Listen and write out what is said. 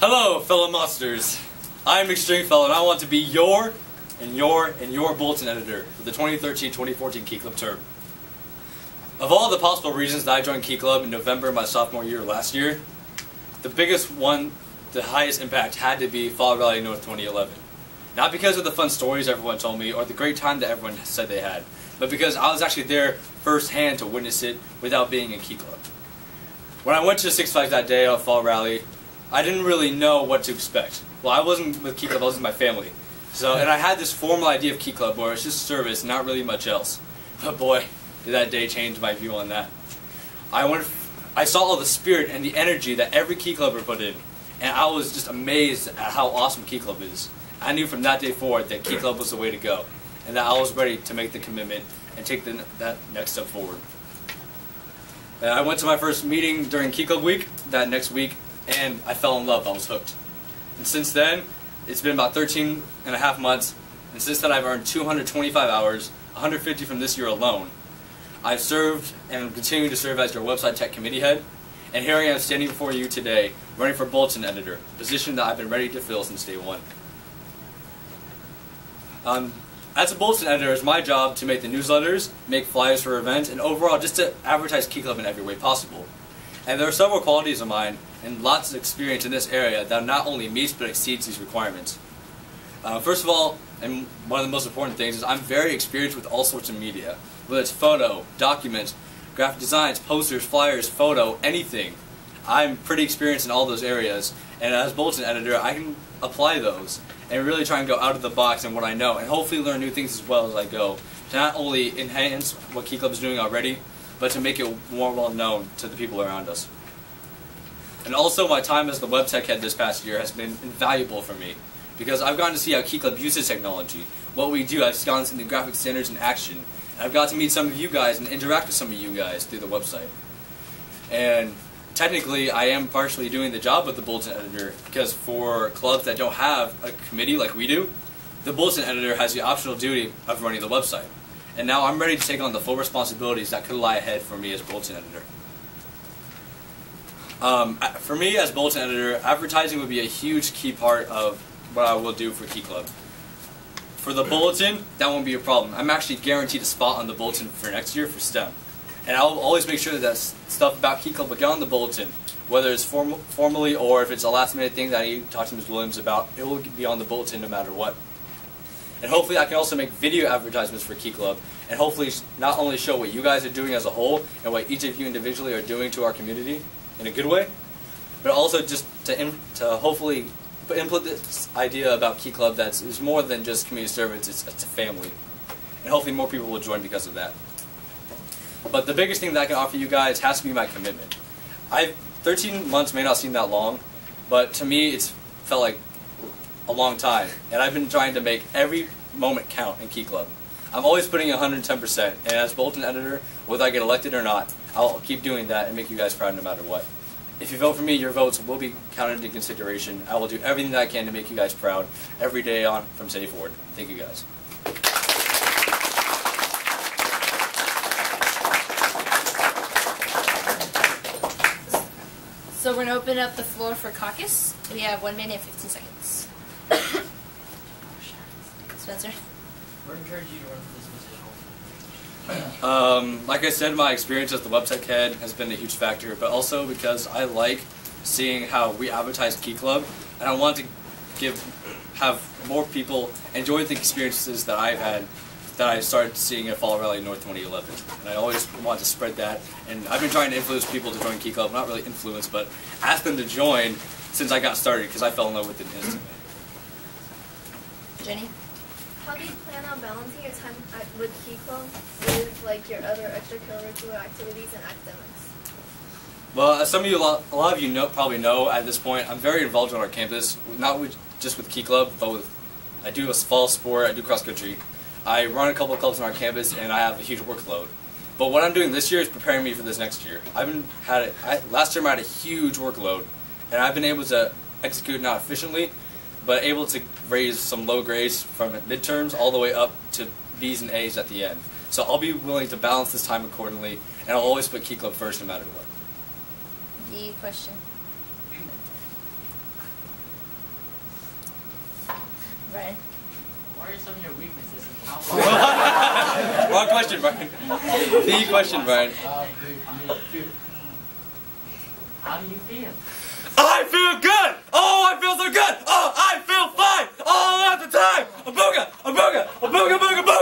Hello, fellow monsters. I'm Stringfellow, and I want to be your bulletin editor for the 2013-2014 Key Club term. Of all the possible reasons that I joined Key Club in November of my sophomore year last year, the biggest one, the highest impact, had to be Fall Rally North 2011. Not because of the fun stories everyone told me or the great time that everyone said they had, but because I was actually there firsthand to witness it without being in Key Club. When I went to Six Flags that day at Fall Rally, I didn't really know what to expect. Well, I wasn't with Key Club, I was with my family. And I had this formal idea of Key Club where it's just service, not really much else. But boy, did that day change my view on that. I saw all the spirit and the energy that every Key Clubber put in, and I was just amazed at how awesome Key Club is. I knew from that day forward that Key Club was the way to go, and that I was ready to make the commitment and take that next step forward. I went to my first meeting during Key Club week that next week, and I fell in love. I was hooked. And since then, it's been about 13 and a half months, and since then I've earned 225 hours, 150 from this year alone. I've served and continue to serve as your website tech committee head, and here I am standing before you today, running for bulletin editor, a position that I've been ready to fill since day one. As a bulletin editor, it's my job to make the newsletters, make flyers for events, and overall just to advertise Key Club in every way possible. And there are several qualities of mine and lots of experience in this area that not only meets but exceeds these requirements. First of all, and one of the most important things, is I'm very experienced with all sorts of media. Whether it's photo, documents, graphic designs, posters, flyers, photo, anything. I'm pretty experienced in all those areas, and as bulletin editor I can apply those and really try and go out of the box in what I know and hopefully learn new things as well as I go to not only enhance what Key Club is doing already, but to make it more well known to the people around us. And also my time as the web tech head this past year has been invaluable for me because I've gotten to see how Key Club uses technology, what we do. I've gotten to see the graphic standards in action. I've got to meet some of you guys and interact with some of you guys through the website. And technically, I am partially doing the job of the bulletin editor because for clubs that don't have a committee like we do, the bulletin editor has the optional duty of running the website. And now I'm ready to take on the full responsibilities that could lie ahead for me as bulletin editor. For me as bulletin editor, advertising would be a huge key part of what I will do for Key Club. For the bulletin, that won't be a problem. I'm actually guaranteed a spot on the bulletin for next year for STEM. And I'll always make sure that stuff about Key Club will get on the bulletin, whether it's formally or if it's a last minute thing that I need to talk to Ms. Williams about, it will be on the bulletin no matter what. And hopefully I can also make video advertisements for Key Club, and hopefully not only show what you guys are doing as a whole, and what each of you individually are doing to our community in a good way, but also just to hopefully input this idea about Key Club that is more than just community service, it's a family. And hopefully more people will join because of that. But the biggest thing that I can offer you guys has to be my commitment. 13 months may not seem that long, but to me it's felt like a long time. And I've been trying to make every moment count in Key Club. I'm always putting 110%, and as bulletin editor, whether I get elected or not, I'll keep doing that and make you guys proud no matter what. If you vote for me, your votes will be counted into consideration. I will do everything that I can to make you guys proud every day on from today forward. Thank you guys. So we're going to open up the floor for caucus. We have 1 minute and 15 seconds. Spencer? What encouraged you to run for this position? Like I said, my experience as the website head has been a huge factor, but also because I like seeing how we advertise Key Club, and I want to have more people enjoy the experiences that I've had that I started seeing at Fall Rally North 2011. And I always want to spread that, and I've been trying to influence people to join Key Club, not really influence, but ask them to join since I got started, because I fell in love with it instantly. Jenny? How do you plan on balancing your time with Key Club with like your other extracurricular activities and academics? Well, as some of you, a lot of you probably know at this point, I'm very involved on our campus, not just with Key Club, but I do a fall sport, I do cross country. I run a couple of clubs on our campus, and I have a huge workload. But what I'm doing this year is preparing me for this next year. Last term I had a huge workload, and I've been able to execute not efficiently, but able to raise some low grades from midterms all the way up to B's and A's at the end. So I'll be willing to balance this time accordingly, and I'll always put Key Club first no matter what. The question. Brian. What are some of your weaknesses and how Wrong question, Brian. The question, Brian. How do you feel? I feel good! Oh, I feel so good! Oh, I feel fine! All at the time! A booga! A booga! A booga booga booga!